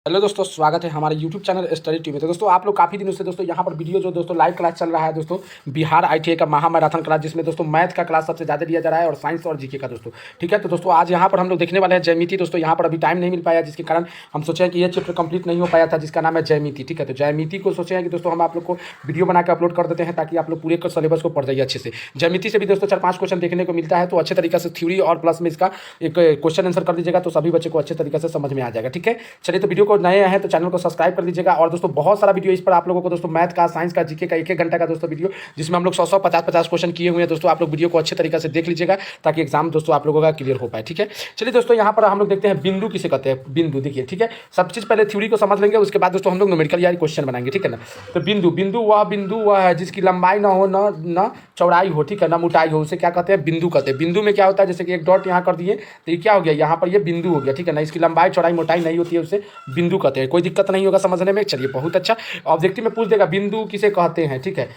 Hello दोस्तों, स्वागत है हमारे यूट्यूब चैनल स्टडी टी में। तो दोस्तों आप लोग काफ़ी दिनों से दोस्तों यहाँ पर वीडियो जो दोस्तों लाइव क्लास चल रहा है दोस्तों, बिहार आईटीआई का महा मैराथन क्लास, जिसमें दोस्तों मैथ का क्लास सबसे ज़्यादा दिया जा रहा है और साइंस और जीके का दोस्तों। ठीक है, तो दोस्तों आज यहाँ पर हम लोग देखने वाले हैं ज्यामिति। दोस्तों यहाँ पर अभी टाइम नहीं मिल पाया, जिसके कारण हम सोचे हैं कि ये चैप्टर कंप्लीट नहीं हो पाया था, जिसका नाम है ज्यामिति। ठीक है, तो ज्यामिति को सोचे हैं कि दोस्तों हम आप लोग को वीडियो बना के अपलोड कर देते हैं, ताकि आप लोग पूरे सिलेबस को पढ़ जाइए अच्छे से। ज्यामिति से भी दोस्तों 4-5 क्वेश्चन देखने को मिलता है, तो अच्छे तरीके से थ्योरी और प्लस में इसका एक क्वेश्चन आंसर कर दीजिएगा, तो सभी बच्चे को अच्छे तरीके से समझ में आ जाएगा। ठीक है, चलिए तो वीडियो को नए हैं तो चैनल को सब्सक्राइब कर दीजिएगा। और दोस्तों बहुत सारा वीडियो इस पर आप लोगों को दोस्तों मैथ का, साइंस का, जीके का 1-1 घंटा का दोस्तों वीडियो, जिसमें हम लोग 100 50 क्वेश्चन किए हुए हैं दोस्तों। आप लोग वीडियो को अच्छे तरीके से देख लीजिएगा, ताकि एग्जाम दोस्तों आप लोगों का क्लियर हो पाए। ठीक है, चलिए दोस्तों यहाँ पर हम लोग देखते हैं बिंदु किसे कहते हैं। बिंदु देखिए, ठीक है, सब चीज़ पहले थ्योरी को समझ लेंगे, उसके बाद दोस्तों हम लोग न्यूमेरिकल यार क्वेश्चन बनाएंगे। ठीक है ना, तो बिंदु वह है जिसकी लंबाई ना हो, न चौड़ाई हो, ठीक है, ना मोटाई हो, उसे क्या कहते हैं? बिंदु कहते हैं। बिंदु में क्या होता है, जैसे कि एक डॉट यहाँ कर दिए तो ये क्या हो गया, यहाँ पर ये बिंदु हो गया। ठीक है ना, इसकी लंबाई चौड़ाई मोटाई नहीं होती है, उसे बिंदु कहते हैं। कोई दिक्कत नहीं होगा समझने में। चलिए बहुत अच्छा, ऑब्जेक्टिव में पूछ देगा बिंदु किसे कहते हैं। ठीक है,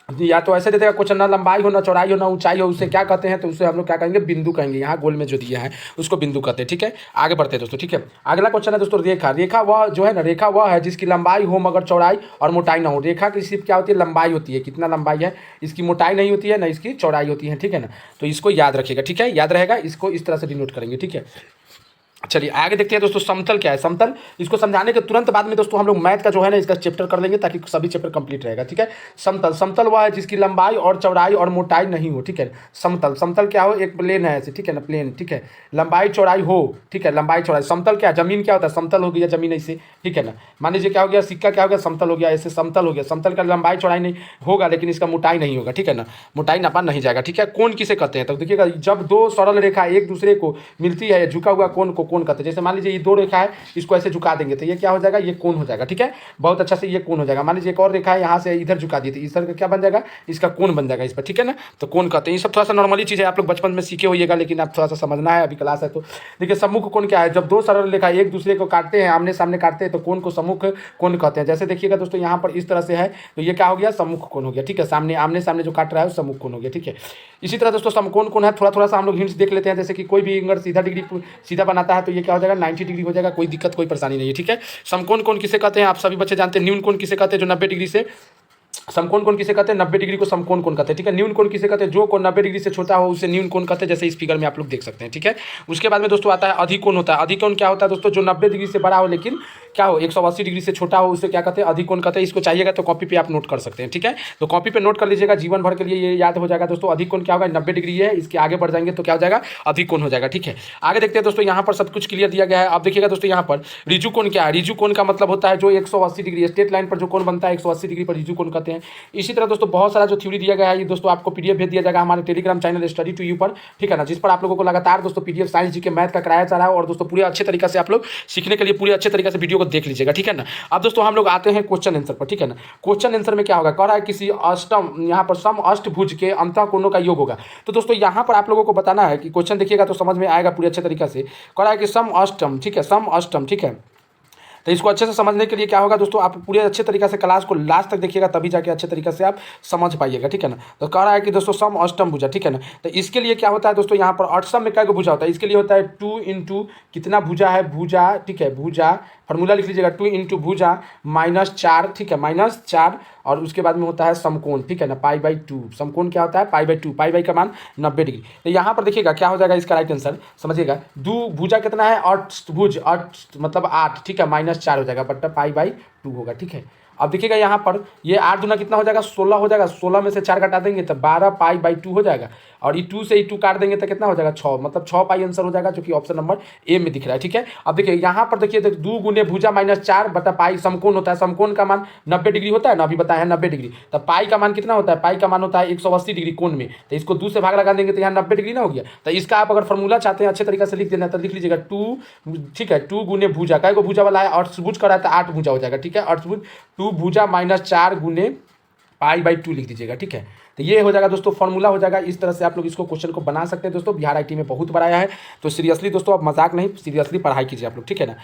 या तो ऐसे दे देगा क्वेश्चन, ना लंबाई हो, ना चौड़ाई हो, ना ऊंचाई हो, उसे क्या कहते हैं? तो उसे हम लोग क्या कहेंगे? बिंदु कहेंगे। यहाँ गोल में जो दिया है उसको बिंदु कहते हैं। ठीक है, आगे बढ़ते हैं दोस्तों। ठीक है, अगला क्वेश्चन है दोस्तों रेखा। रेखा वह जो है ना, रेखा वह है जिसकी लंबाई हो मगर चौड़ाई और मोटाई ना हो। रेखा की सिर्फ क्या होती है? लंबाई होती है, कितना लंबाई है, इसकी मोटाई नहीं होती है, ना इसकी चौड़ाई होती है। ठीक है ना, तो इसको याद रखिएगा। ठीक है, याद रहेगा, इसको इस तरह से डिनोट करेंगे। ठीक है, चलिए आगे देखते हैं दोस्तों समतल क्या है। समतल, इसको समझाने के तुरंत बाद में दोस्तों हम लोग मैथ का जो है ना इसका चैप्टर कर लेंगे, ताकि सभी चैप्टर कंप्लीट रहेगा। ठीक है, समतल, समतल वह है जिसकी लंबाई और चौड़ाई और मोटाई नहीं हो। ठीक है, समतल, समतल क्या हो? एक प्लेन है ऐसे, ठीक है ना, प्लेन। ठीक है, लंबाई चौड़ाई हो, ठीक है, लंबाई चौड़ाई। समतल क्या? जमीन क्या होता है? समतल हो गया जमीन ऐसे। ठीक है ना, मान लीजिए क्या हो गया, सिक्का क्या हो गया? समतल हो गया, ऐसे समतल हो गया। समतल का लंबाई चौड़ाई नहीं होगा, लेकिन इसका मोटाई नहीं होगा। ठीक है ना, मोटाई नापा नहीं जाएगा। ठीक है, कोण किसे कहते हैं? तो देखिएगा, जब दो सरल रेखा एक दूसरे को मिलती है, झुका हुआ कोण को कोण कहते हैं। जैसे मान लीजिए ये दो रेखा है, इसको ऐसे झुका देंगे तो ये क्या हो जाएगा? ये कोण हो जाएगा। ठीक है, बहुत अच्छा से ये कोण हो जाएगा। मान लीजिए एक और रेखा है, यहाँ से इधर झुका दी, तो इधर का क्या बन जाएगा? इसका कोण बन जाएगा इस पर। ठीक है ना, तो कोण कहते हैं। ये सब थोड़ा सा नॉर्मली चीज़ है, आप लोग बचपन में सीखे होइएगा, लेकिन आप थोड़ा सा समझना है, अभी क्लास है तो। देखिए सम्मुख कोण क्या है? जब दो सरल रेखा एक दूसरे को काटते हैं, आमने सामने काटते हैं, तो कोण को सम्मुख कोण कहते हैं। जैसे देखिएगा दोस्तों यहाँ पर इस तरह से है, तो ये क्या हो गया? सम्मुख कोण हो गया। ठीक है, सामने आमने सामने जो काट रहा है वो सम्मुख कोण हो गया। ठीक है, इसी तरह दोस्तों समकोण कोण है, थोड़ा थोड़ा सा हम लोग हिंट्स देख लेते हैं। जैसे कि कोई भी एंगल सीधा डिग्री सीधा बनाता है तो ये क्या हो जाएगा? 90 डिग्री हो जाएगा। कोई दिक्कत कोई परेशानी नहीं है। ठीक है, समकोण कोण किसे कहते हैं? आप सभी बच्चे जानते हैं। न्यून कोण किसे कहते हैं? जो 90 डिग्री से, समकोण कोण किसे कहते हैं? 90 डिग्री को समकोण कोण कहते हैं। ठीक है, न्यून कोण किसे कहते हैं? जो कोण 90 डिग्री से छोटा हो उसे न्यून कोण कहते हैं, जैसे इस फिगर में आप लोग देख सकते हैं। ठीक है, उसके बाद में दोस्तों आता है अधिकोण होता है। अधिकोण क्या होता है दोस्तों? जो 90 डिग्री से बड़ा हो लेकिन क्या हो, 180 डिग्री से छोटा हो, उसे क्या कहते हैं? अधिकोण कहते हैं। इसको चाहिएगा तो कॉपी पे आप नोट कर सकते हैं। ठीक है, तो कॉपी पे नोट कर लीजिएगा, जीवन भर के लिए ये याद हो जाएगा दोस्तों। अधिकोण क्या होगा? 90 डिग्री है, इसके आगे बढ़ जाएंगे तो क्या हो जाएगा? अधिकोण हो जाएगा। ठीक है, आगे देखते हैं दोस्तों, यहाँ पर सब कुछ क्लियर दिया गया है। आप देखिएगा दोस्तों यहाँ पर रिजु कोण क्या है? रिजु कोण का मतलब होता है जो 180 डिग्री स्ट्रेट लाइन पर जो कोण बनता है, 180 डिग्री पर रिजु कोण कहते हैं। इसी तरह दोस्तों बहुत सारा जो थ्योरी दिया गया है, ये दोस्तों आपको पीडीएफ भेज दिया जाएगा हमारे Telegram channel study to you पर। ठीक है ना, जिस पर आप लोगों को लगातार दोस्तों पीडीएफ साइंस जी के मैथ का कराया जा रहा है, और दोस्तों पूरे अच्छे तरीके से आप लोग सीखने के लिए पूरे अच्छे तरीके से वीडियो को देख लीजिएगा। ठीक है ना, अब दोस्तों हम लोग आते हैं क्वेश्चन आंसर पर। ठीक है ना, क्वेश्चन आंसर में क्या होगा? कह रहा है किसी अष्टम, यहाँ पर सम अष्टभुज के अंतः कोणों का योग होगा। तो दोस्तों यहाँ पर आप लोगों को बताना है कि क्वेश्चन देखिएगा तो समझ में आएगा पूरे अच्छे तरीके से। कह रहा है कि सम अष्टम, ठीक है, सम अष्टम। ठीक है, तो इसको अच्छे से समझने के लिए क्या होगा दोस्तों, आप पूरे अच्छे तरीके से क्लास को लास्ट तक देखिएगा, तभी जाके अच्छे तरीके से आप समझ पाइएगा। ठीक है ना, तो कह रहा है कि दोस्तों सम अष्टम भुजा। ठीक है ना, तो इसके लिए क्या होता है दोस्तों, यहाँ पर अष्टम में क्या भुजा होता है? इसके लिए होता है 2 इंटू कितना भुजा है? भुजा। ठीक है, भुजा फॉर्मूला लिख लीजिएगा, 2 इंटू भुजा -4। ठीक है, -4, और उसके बाद में होता है समकोण। ठीक है ना, π/2। समकोण क्या होता है? π/2। पाई का मान 90 डिग्री। तो यहाँ पर देखिएगा क्या हो जाएगा इसका राइट आंसर, समझिएगा। भुजा कितना है? अष्टभुज, अष्ट मतलब 8। ठीक है, -4 हो जाएगा, बट्टा π/2 होगा। ठीक है, अब देखिएगा यहाँ पर ये 8 दूना कितना हो जाएगा? 16 हो जाएगा। 16 में से 4 घटा देंगे तो 12 π/2 हो जाएगा, और ये 2 से ही 2 काट देंगे तो कितना हो जाएगा? 6, मतलब 6 पाई आंसर हो जाएगा, जो कि ऑप्शन नंबर ए में दिख रहा है। ठीक है, अब देखिए यहाँ पर देखिए 2 गुने भुजा -4 बटा पाई समकोण होता है। समकोण का मान 90 डिग्री होता है ना, अभी बताया है 90 डिग्री। तो पाई का मान कितना होता है? पाई का मान होता है 180 डिग्री कोण में, तो इसको 2 से भाग लगा देंगे तो यहाँ 90 डिग्री ना हो गया। तो इसका आप अगर फॉर्मूला चाहते हैं अच्छे तरीके से लिख देना तो लिख लीजिएगा 2। ठीक है, 2 गुने भुजा, काय को भुजा वाला है? अष्टभुज का है तो 8 भुजा हो जाएगा। ठीक है, अष्टभुज 2 भुजा -4 गुने π/2 लिख दीजिएगा। ठीक है, तो ये हो जाएगा दोस्तों, फॉर्मूला हो जाएगा। इस तरह से आप लोग इसको क्वेश्चन को बना सकते हैं दोस्तों। बिहार आईटी में बहुत बार आया है, तो सीरियसली दोस्तों, अब मजाक नहीं, सीरियसली पढ़ाई कीजिए आप लोग। ठीक है ना,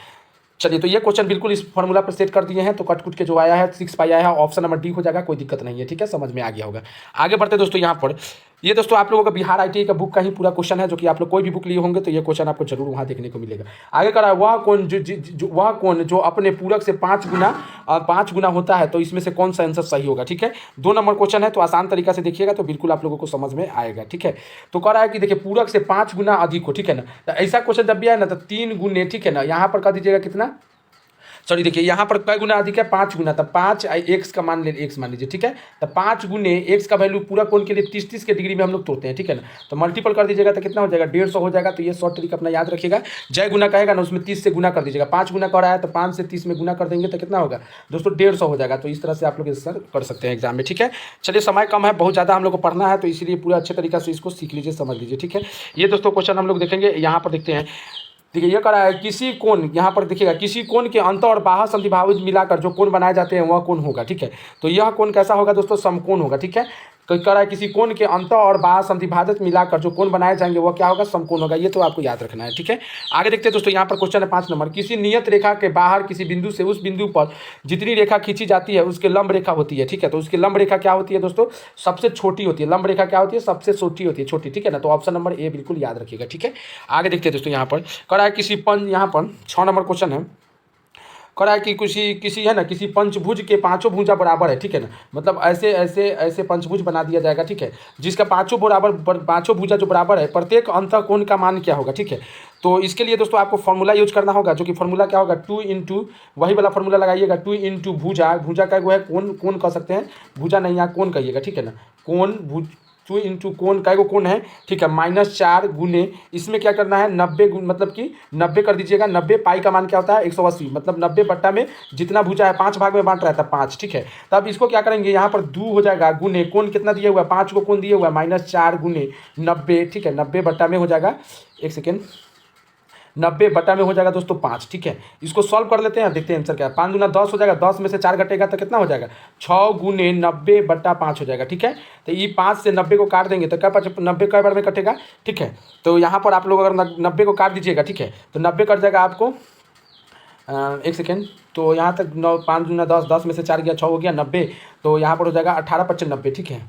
चलिए तो ये क्वेश्चन बिल्कुल इस फॉर्मूला पर सेट कर दिए हैं, तो कट कुट के जो आया है 6 पाई आया है, ऑप्शन नंबर डी हो जाएगा। कोई दिक्कत नहीं है। ठीक है, समझ में आ गया होगा। आगे बढ़ते दोस्तों, यहाँ पर ये दोस्तों आप लोगों का बिहार ITI का बुक का ही पूरा क्वेश्चन है, जो कि आप लोग कोई भी बुक लिए होंगे तो ये क्वेश्चन आपको जरूर वहाँ देखने को मिलेगा। आगे करा वह कौन वह कौन जो अपने पूरक से 5 गुना होता है, तो इसमें से कौन सा आंसर सही होगा। ठीक है, 2 नंबर क्वेश्चन है, तो आसान तरीका से देखिएगा तो बिल्कुल आप लोगों को समझ में आएगा। ठीक है, तो कह रहा है कि देखिए पूरक से 5 गुना अधिक हो। ठीक है ना, तो ऐसा क्वेश्चन जब भी आए ना तो 3 गुने, ठीक है ना, यहाँ पर कर दीजिएगा कितना, सॉरी देखिए यहाँ पर कै गुना अधिक है, 5 गुना, तो 5 एक्स का मान एक्स मान लीजिए। ठीक है, तो 5 गुने एक्स का वैल्यू पूरा कोण के लिए 30 के डिग्री में हम लोग तोड़ते हैं। ठीक है ना, तो मल्टीपल कर दीजिएगा तो कितना हो जाएगा, 150 हो जाएगा। तो ये शॉर्ट ट्रिक अपना याद रखिएगा। जय गुना कहेगा ना उसमें 30 से गुना कर दीजिएगा। 5 गुना कर रहा है तो 5 से 30 में गुना कर देंगे तो कितना होगा दोस्तों, 150 हो जाएगा। तो इस तरह से आप लोग आंसर कर सकते हैं एग्जाम में। ठीक है, चलिए समय कम है, बहुत ज़्यादा हम लोग को पढ़ना है, तो इसीलिए पूरा अच्छे तरीके से इसको सीख लीजिए, समझ लीजिए। ठीक है, ये दोस्तों क्वेश्चन हम लोग देखेंगे, यहाँ पर देखते हैं। देखिए ये करा है किसी कोण, यहाँ पर देखिएगा किसी कोण के अंत और बाह्य समद्विभाजक मिलाकर जो कोण बनाए जाते हैं वह कोण होगा। ठीक है, तो यह कोण कैसा होगा दोस्तों, समकोण होगा। ठीक है, तो कह रहा है किसी कोण के अंत और बाह्य समद्विभाजक मिलाकर जो कोण बनाए जाएंगे वह क्या होगा, समकोण होगा। ये तो आपको याद रखना है। ठीक है, आगे देखते हैं दोस्तों, यहाँ पर क्वेश्चन है 5 नंबर। किसी नियत रेखा के बाहर किसी बिंदु से उस बिंदु पर जितनी रेखा खींची जाती है उसके लंब रेखा होती है। ठीक है, तो उसकी लंब रेखा क्या होती है दोस्तों, सबसे छोटी होती है। लंब रेखा क्या होती है, सबसे छोटी होती है, छोटी। ठीक है ना, तो ऑप्शन नंबर ए बिल्कुल याद रखिएगा। ठीक है, आगे देखते हैं दोस्तों, यहाँ पर कह रहा है किसी यहाँ पर 6 नंबर क्वेश्चन है, कह रहा है कि किसी है ना, किसी पंचभुज के 5 भुजा बराबर है। ठीक है ना, मतलब ऐसे ऐसे ऐसे पंचभुज बना दिया जाएगा। ठीक है, जिसका 5 भुजा जो बराबर है, प्रत्येक अंतःकोण का मान क्या होगा। ठीक है, तो इसके लिए दोस्तों आपको फॉर्मूला यूज करना होगा, जो कि फॉर्मूला क्या होगा, 2 इंटू वही वाला फॉर्मूला लगाइएगा, 2 इंटू भुजा का वो है कोण कह सकते हैं, भुजा नहीं यहाँ कोण कहिएगा। ठीक है ना, कोण 2 इंटू कोण का कोण है। ठीक है, -4 गुने इसमें क्या करना है, 90 मतलब कि 90 कर दीजिएगा। 90 पाई का मान क्या होता है, 180, मतलब 90 बट्टा में जितना भुजा है 5 भाग में बांट रहा था 5। ठीक है, तब इसको क्या करेंगे, यहाँ पर 2 हो जाएगा गुने कोण कितना दिया हुआ है, 5 को कोण दिया हुआ है, -4 गुने 90। ठीक है, 90 बट्टा में हो जाएगा, एक सेकेंड, 90 बटा में हो जाएगा दोस्तों 5। ठीक है, इसको सॉल्व कर लेते हैं, देखते हैं आंसर क्या है। 5 दूना 10 हो जाएगा, 10 में से 4 घटेगा तो कितना हो जाएगा, 6 गुने 90 बटा 5 हो जाएगा। ठीक है, तो ये 5 से 90 को काट देंगे तो क्या 90 कई बार में कटेगा। ठीक है, तो यहाँ पर आप लोग अगर 90 को काट दीजिएगा, ठीक है, तो 90 कट जाएगा आपको, एक सेकेंड, तो यहाँ तक 5 दूना 10, 10 में से 4 गया 6 हो गया 90, तो यहाँ पर हो जाएगा 18 पच्चीस 90। ठीक है,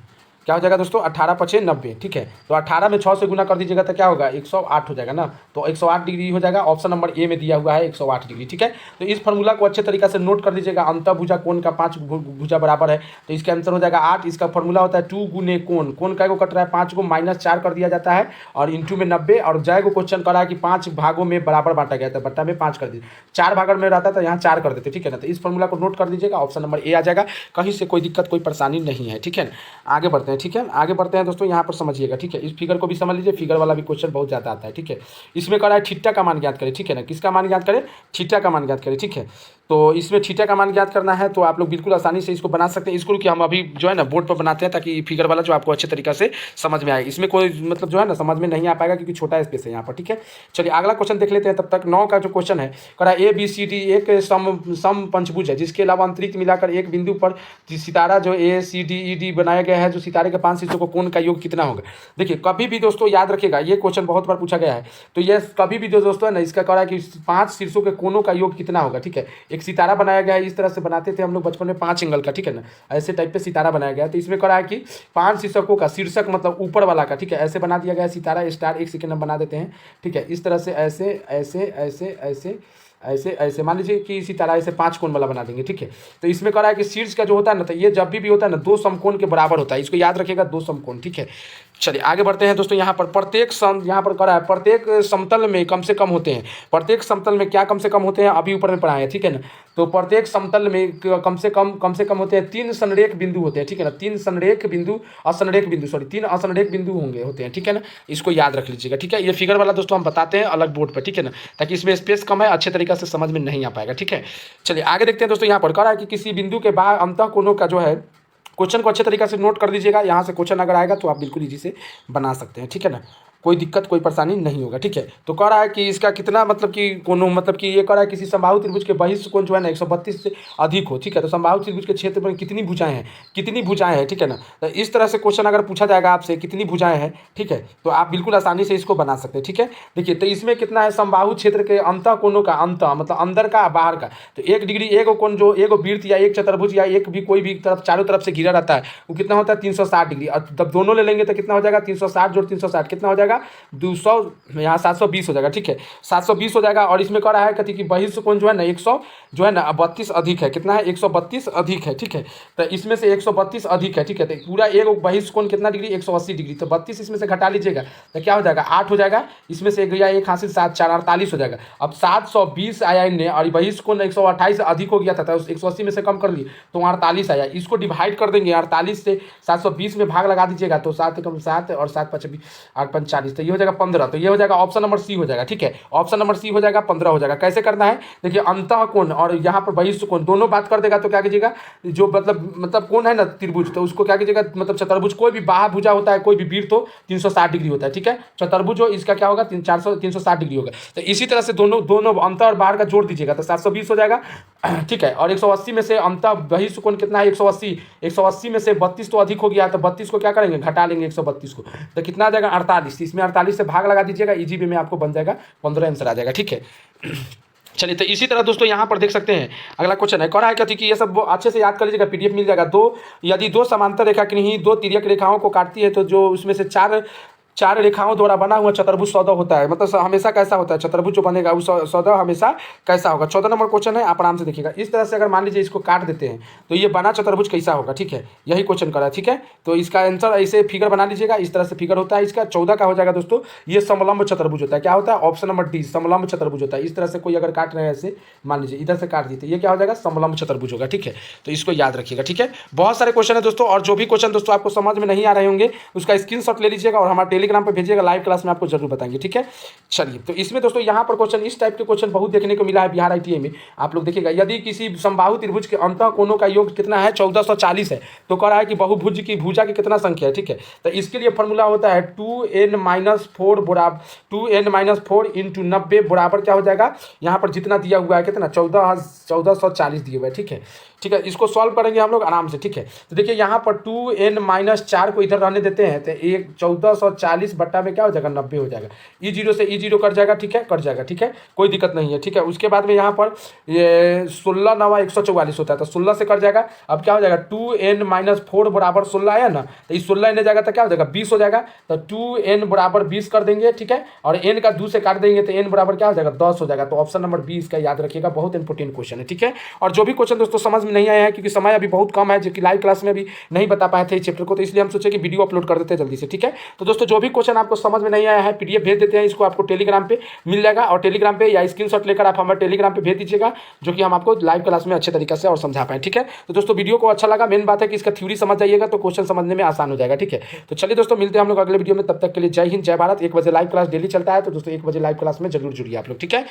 क्या हो जाएगा दोस्तों, 18 पच्चीस 90। ठीक है, तो 18 में 6 से गुना कर दीजिएगा तो क्या होगा, 108 हो जाएगा ना, तो 108 डिग्री हो जाएगा। ऑप्शन नंबर ए में दिया हुआ है 108 डिग्री। ठीक है, तो इस फॉर्मूला को अच्छे तरीके से नोट कर लीजिएगा। अंतःभुजा कोण का 5 भुजा बराबर है, तो इसका आंसर हो जाएगा 8। इसका फॉर्मूला होता है 2 गुने कोण का को कट रहा है 5 को -4 कर दिया जाता है, और इंटू में 90, और जय को क्वेश्चन करा है कि 5 भागों में बराबर बांटा गया था, बट्टा में 5 कर दीजिए, 4 भाग में रहता था यहाँ 4 कर देते। ठीक है ना, तो इस फॉर्मूला को नोट कर दीजिएगा, ऑप्शन नंबर ए आ जाएगा, कहीं से कोई दिक्कत कोई परेशानी नहीं है। ठीक है, आगे बढ़ते हैं। ठीक है, आगे बढ़ते हैं दोस्तों, यहाँ पर समझिएगा। ठीक है, इस फिगर को भी समझ लीजिए, फिगर वाला भी क्वेश्चन बहुत ज़्यादा आता है। ठीक है, इसमें कह रहा है थीटा का मान ज्ञात करें। ठीक है ना, किसका मान ज्ञात करें, थीटा का मान ज्ञात करें। ठीक है, तो इसमें थीटा का मान ज्ञात करना है, तो आप लोग बिल्कुल आसानी से इसको बना सकते हैं। इसको कि हम अभी जो है ना बोर्ड पर बनाते हैं, ताकि फिगर वाला जो आपको अच्छे तरीके से समझ में आए। इसमें कोई मतलब जो है ना समझ में नहीं आ पाएगा, क्योंकि छोटा स्पेस है यहाँ पर। ठीक है, चलिए अगला क्वेश्चन देख लेते हैं। तब तक 9 का जो क्वेश्चन है, कह रहा है ABCD एक सम पंचभुज है, जिसके अलावा अंतरिक्ष मिलाकर एक बिंदु पर सितारा जो ACDED बनाया गया है, जो सितारे के 5 शीर्षों को कोण का योग कितना होगा। देखिए कभी भी दोस्तों याद रखिएगा, ये क्वेश्चन बहुत बार पूछा गया है, तो ये कभी भी जो दोस्तों है ना, इसका कह रहा है कि 5 शीर्षों के कोणों का योग कितना होगा। ठीक है, एक सितारा बनाया गया है, इस तरह से बनाते थे हम लोग बचपन में 5 एंगल का। ठीक है ना, ऐसे टाइप पे सितारा बनाया गया है, तो इसमें कह रहा है कि 5 शीर्षकों का, शीर्षक मतलब ऊपर वाला का, ठीक है, ऐसे बना दिया गया है सितारा स्टार। एक सेकेंड हम बना देते हैं। ठीक है, इस तरह से ऐसे ऐसे ऐसे ऐसे ऐसे ऐसे मान लीजिए कि इसी तरह ऐसे 5 कोण वाला बना देंगे। ठीक है, तो इसमें कह रहा है कि शीर्ष का जो होता है ना, तो ये जब भी होता है ना 2 समकोण के बराबर होता है, इसको याद रखिएगा, 2 समकोण। ठीक है, चलिए आगे बढ़ते हैं दोस्तों। यहाँ पर यहाँ पर कह रहा है प्रत्येक समतल में कम से कम होते हैं। प्रत्येक समतल में क्या कम से कम होते हैं, अभी ऊपर में पढ़ाए हैं। ठीक है ना, तो प्रत्येक समतल में कम से कम होते हैं 3 संरेख बिंदु होते हैं। ठीक है ना, 3 संरेख बिंदु, 3 असंरेख बिंदु होते हैं। ठीक है ना, इसको याद रख लीजिएगा। ठीक है, ये फिगर वाला दोस्तों हम बताते हैं अलग बोर्ड पर। ठीक है ना, ताकि इसमें स्पेस कम है, अच्छे तरीके से समझ में नहीं आ पाएगा। ठीक है, चलिए आगे देखते हैं दोस्तों। यहाँ पर कह रहा है कि किसी बिंदु के बाद अंतःकोणों का जो है, क्वेश्चन को अच्छे तरीके से नोट कर दीजिएगा। यहाँ से क्वेश्चन अगर आएगा तो आप बिल्कुल इजी से बना सकते हैं। ठीक है ना, कोई दिक्कत कोई परेशानी नहीं होगा। ठीक है, तो कह रहा है कि इसका कितना मतलब कि कोनो मतलब कि ये कह रहा है किसी समबाहु त्रिभुज के बहिष्ठ कोण जो है ना 132 से अधिक हो। ठीक है, तो समबाहु त्रिभुज के क्षेत्र में कितनी भुजाएं हैं, कितनी भुजाएं हैं। ठीक है ना, तो इस तरह से क्वेश्चन अगर पूछा जाएगा आपसे कितनी भुजाएं हैं, ठीक है, तो आप बिल्कुल आसानी से इसको बना सकते हैं। ठीक है, देखिए तो इसमें कितना है, समबाहु क्षेत्र के अंतः कोणों का, अंतः मतलब अंदर का बाहर का, तो 1 डिग्री एक कोण जो एक वृत्त या एक चतुर्भुज या एक भी कोई भी तरफ चारों तरफ से घिरा रहता है वो कितना होता है 360 डिग्री। और जब दोनों ले लेंगे तो कितना हो जाएगा 360 जोड़ 360 कितना हो जाएगा 200, यहाँ 720 हो जाएगा। ठीक है, 720 हो जाएगा। और इसमें कह रहा है कथी कि बहिष्ठ कोण जो है ना 100 जो है ना 32 अधिक है, कितना है 132 अधिक है। ठीक है, तो इसमें से 132 अधिक है। ठीक है, तो पूरा एक बहिष्ठ कोण कितना डिग्री 180 डिग्री, तो 32 इसमें से घटा लीजिएगा तो क्या हो जाएगा 8 हो जाएगा। इसमें से एक गया एक हासिल 7 4 48 हो जाएगा। अब 720 आया इनने और बहिष्ठ कोण 128 अधिक हो गया था, तो 180 में से कम कर लिए तो 48 आया। इसको डिवाइड कर देंगे 48 से 720 में भाग लगा दीजिएगा तो 7 कम 7 और 7 5 8 5 40, तो ये हो जाएगा 15। तो ये हो जाएगा ऑप्शन नंबर सी हो जाएगा। ठीक है, ऑप्शन नंबर सी हो जाएगा 15 हो जाएगा। कैसे करना है देखिए, अंतः कोण और यहाँ पर बहिष्ठ कोण दोनों बात कर देगा तो क्या कीजिएगा, जो मतलब कोण है ना त्रिभुज, तो उसको क्या कीजिएगा मतलब चतुर्भुज कोई भी बाह्य भुजा होता है, कोई भी वृत्त हो 360 डिग्री होता है। ठीक है, चतुर्भुज हो इसका क्या होगा 360 डिग्री होगा। तो इसी तरह से दोनों अंतर और बाहर का जोड़ दीजिएगा तो 720 हो जाएगा। ठीक है, और 180 में से अंतर बहिष्ठ कोण कितना है 180 में से 32 तो अधिक हो गया, तो 32 को क्या करेंगे घटा लेंगे 132 को, तो कितना आ जाएगा 48। इसमें 48 से भाग लगा दीजिएगा, इजी वे में आपको बन जाएगा 15 आंसर आ जाएगा। ठीक है, चलिए तो इसी तरह दोस्तों यहाँ पर देख सकते हैं अगला क्वेश्चन है, कह रहा है कि ये सब अच्छे से याद कर लीजिएगा, पीडीएफ मिल जाएगा। यदि दो समांतर रेखा किन्हीं दो तिर्यक रेखाओं को काटती है तो जो उसमें से चार रेखाओं द्वारा बना हुआ चतुर्भुज सौदा होता है, मतलब हमेशा कैसा होता है चतुर्भुज जो बनेगा उस सौदा हमेशा कैसा होगा। 14 नंबर क्वेश्चन है, आप आराम से देखिएगा। इस तरह से अगर मान लीजिए इसको काट देते हैं तो ये बना चतुर्भुज कैसा होगा। ठीक है, यही क्वेश्चन करा है। ठीक है, तो इसका आंसर ऐसे फिगर बना लीजिएगा, इस तरह से फिगर होता है इसका। 14 का हो जाएगा दोस्तों, ये समलंब चतुर्भुज होता है। क्या होता है ऑप्शन नंबर डी, समलंब चतुर्भुज होता है। इस तरह से कोई अगर काट रहे हैं ऐसे मान लीजिए इधर से काट देते, ये क्या हो जाएगा समलंब चतुर्भुज होगा। ठीक है, तो इसको याद रखिएगा। ठीक है, बहुत सारे क्वेश्चन है दोस्तों, और जो भी क्वेश्चन दोस्तों आपको समझ में नहीं आ रहे होंगे उसका स्क्रीनशॉट ले लीजिएगा और हमारे टेलीग्राम पर भेजिएगा, लाइव क्लास में आपको जरूर बताएंगे। ठीक है, चलिए तो इसमें दोस्तों यहाँ पर क्वेश्चन इस टाइप के क्वेश्चन बहुत देखने को मिला है बिहार आईटीआई में। आप लोग देखिएगा, यदि किसी समबाहु त्रिभुज के अंतः कोणों का योग कितना है 1440 है, तो कह रहा है कि बहुभुज की भुजा की कितना संख्या है। ठीक है, तो इसके लिए फॉर्मूला होता है 2n-4 बराबर 2n-4 इंटू 90 बराबर क्या हो जाएगा, यहाँ पर जितना दिया हुआ है कितना 1440 दिए हुए है। ठीक है, ठीक है, इसको सॉल्व करेंगे हम लोग आराम से। ठीक है, तो देखिए यहाँ पर 2n-4 को इधर रहने देते हैं तो एक 1440 बट्टा में क्या हो जाएगा 90 हो जाएगा। E0 से E0 कट जाएगा। ठीक है, कट जाएगा। ठीक है, कोई दिक्कत नहीं है। ठीक है, उसके बाद में यहाँ पर ये 16 9 144 होता है, तो 16 से कट जाएगा। अब क्या हो जाएगा 2n-4 बराबर 16 आया ना, तो इस 16 इन्हें जाएगा तो क्या हो जाएगा 20 हो जाएगा। तो 2n बराबर 20 कर देंगे। ठीक है, और n का 2 से काट देंगे तो n बराबर क्या हो जाएगा 10 हो जाएगा। तो ऑप्शन नंबर 20 का याद रखिएगा, बहुत इंपॉर्टेंट क्वेश्चन है। ठीक है, और जो भी क्वेश्चन दोस्तों समझ में नहीं आया है क्योंकि समय अभी बहुत कम है, जो कि लाइव क्लास में भी नहीं बता पाए थे इस चैप्टर को, तो इसलिए हम सोचे कि वीडियो अपलोड कर देते हैं जल्दी से। ठीक है, तो दोस्तों जो भी क्वेश्चन आपको समझ में नहीं आया है पीडीएफ भेज देते हैं, इसको आपको टेलीग्राम पे मिल जाएगा, और टेलीग्राम पे या स्क्रीनशॉट लेकर आप हमारे टेलीग्राम पे भेज दीजिएगा, जो कि हम आपको लाइव क्लास में अच्छे तरीके से और समझा पाएं। ठीक है, तो दोस्तों वीडियो को अच्छा लगा, मेन बात है कि इसका थ्योरी समझ जाइएगा तो क्वेश्चन समझने में आसान हो जाएगा। ठीक है, तो चलिए दोस्तों मिलते हैं हम लोग अगले वीडियो में, तब तक के लिए जय हिंद जय भारत। 1 बजे लाइव क्लास डेली चलता है, तो दोस्तों 1 बजे लाइव क्लास में जरूर जुड़िए आप लोग। ठीक है।